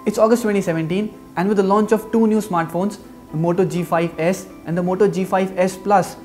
It's August 2017 and with the launch of two new smartphones, the Moto G5S and the Moto G5S Plus,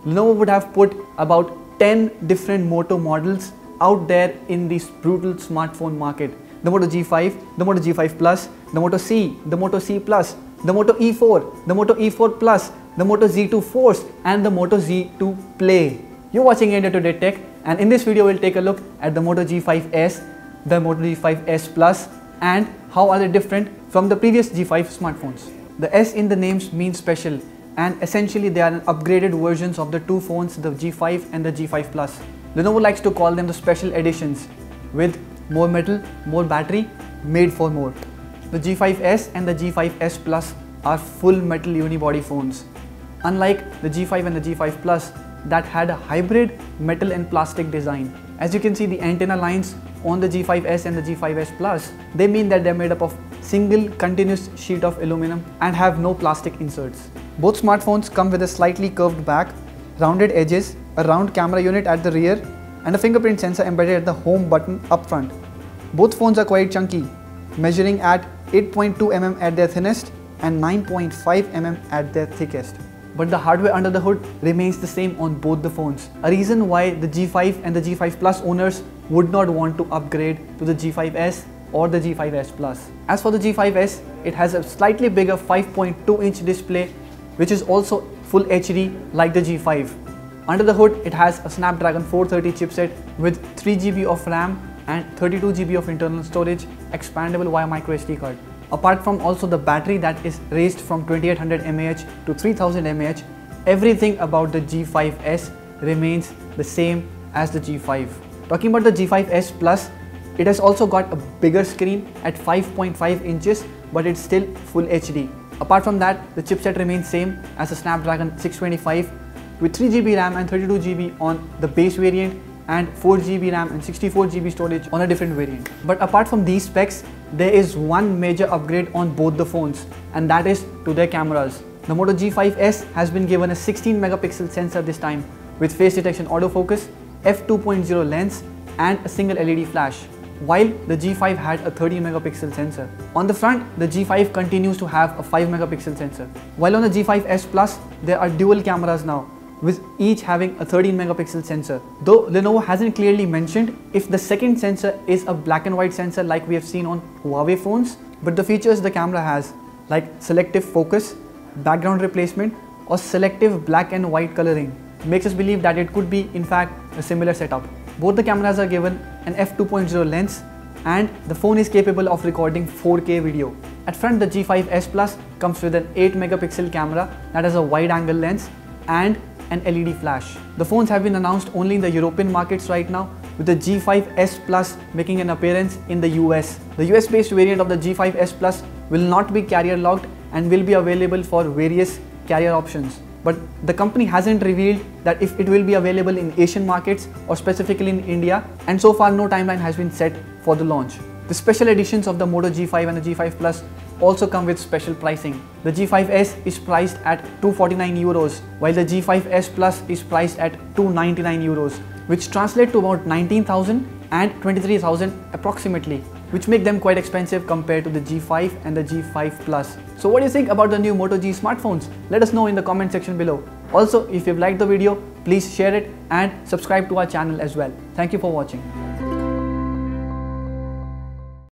Lenovo would have put about 10 different Moto models out there in this brutal smartphone market. The Moto G5, the Moto G5 Plus, the Moto C, the Moto C Plus, the Moto E4, the Moto E4 Plus, the Moto Z2 Force and the Moto Z2 Play. You're watching India Today Tech, and in this video we'll take a look at the Moto G5S, the Moto G5S Plus, and how are they different from the previous G5 smartphones. The S in the names means special, and essentially they are upgraded versions of the two phones, the G5 and the G5 Plus. Lenovo likes to call them the special editions, with more metal, more battery, made for more. The G5S and the G5S Plus are full metal unibody phones. Unlike the G5 and the G5 Plus that had a hybrid metal and plastic design. As you can see, the antenna lines on the G5S and the G5S Plus, they mean that they're made up of single continuous sheet of aluminum and have no plastic inserts. Both smartphones come with a slightly curved back, rounded edges, a round camera unit at the rear, and a fingerprint sensor embedded at the home button up front. Both phones are quite chunky, measuring at 8.2 mm at their thinnest and 9.5 mm at their thickest. But the hardware under the hood remains the same on both the phones. A reason why the G5 and the G5 Plus owners would not want to upgrade to the G5S or the G5S Plus. As for the G5S, it has a slightly bigger 5.2-inch display, which is also full HD like the G5. Under the hood, it has a Snapdragon 430 chipset with 3 GB of RAM and 32 GB of internal storage, expandable via microSD card. Apart from also the battery that is raised from 2800 mAh to 3000 mAh, everything about the G5S remains the same as the G5. Talking about the G5S Plus, it has also got a bigger screen at 5.5 inches, but it's still full HD. Apart from that, the chipset remains same as the Snapdragon 625 with 3 GB RAM and 32 GB on the base variant and 4 GB RAM and 64 GB storage on a different variant. But apart from these specs, there is one major upgrade on both the phones, and that is to their cameras. The Moto G5S has been given a 16 megapixel sensor this time with face detection autofocus, f2.0 lens and a single LED flash, while the G5 had a 30 megapixel sensor. On the front, the G5 continues to have a 5 megapixel sensor, while on the G5S Plus there are dual cameras now, with each having a 13 megapixel sensor. Though Lenovo hasn't clearly mentioned if the second sensor is a black and white sensor like we have seen on Huawei phones, but the features the camera has, like selective focus, background replacement or selective black and white coloring, makes us believe that it could be in fact a similar setup. Both the cameras are given an f2.0 lens and the phone is capable of recording 4K video. At front, the G5S Plus comes with an 8 megapixel camera that has a wide angle lens and an LED flash. The phones have been announced only in the European markets right now, with the G5S Plus making an appearance in the US. The US based variant of the G5S Plus will not be carrier locked and will be available for various carrier options. But the company hasn't revealed that if it will be available in Asian markets or specifically in India, and so far no timeline has been set for the launch. The special editions of the Moto G5 and the G5 Plus also come with special pricing. The G5S is priced at €249, while the G5S Plus is priced at €299, which translate to about 19,000 and 23,000 approximately, which make them quite expensive compared to the G5 and the G5 Plus. So what do you think about the new Moto G smartphones? Let us know in the comment section below. Also, if you've liked the video, please share it and subscribe to our channel as well. Thank you for watching.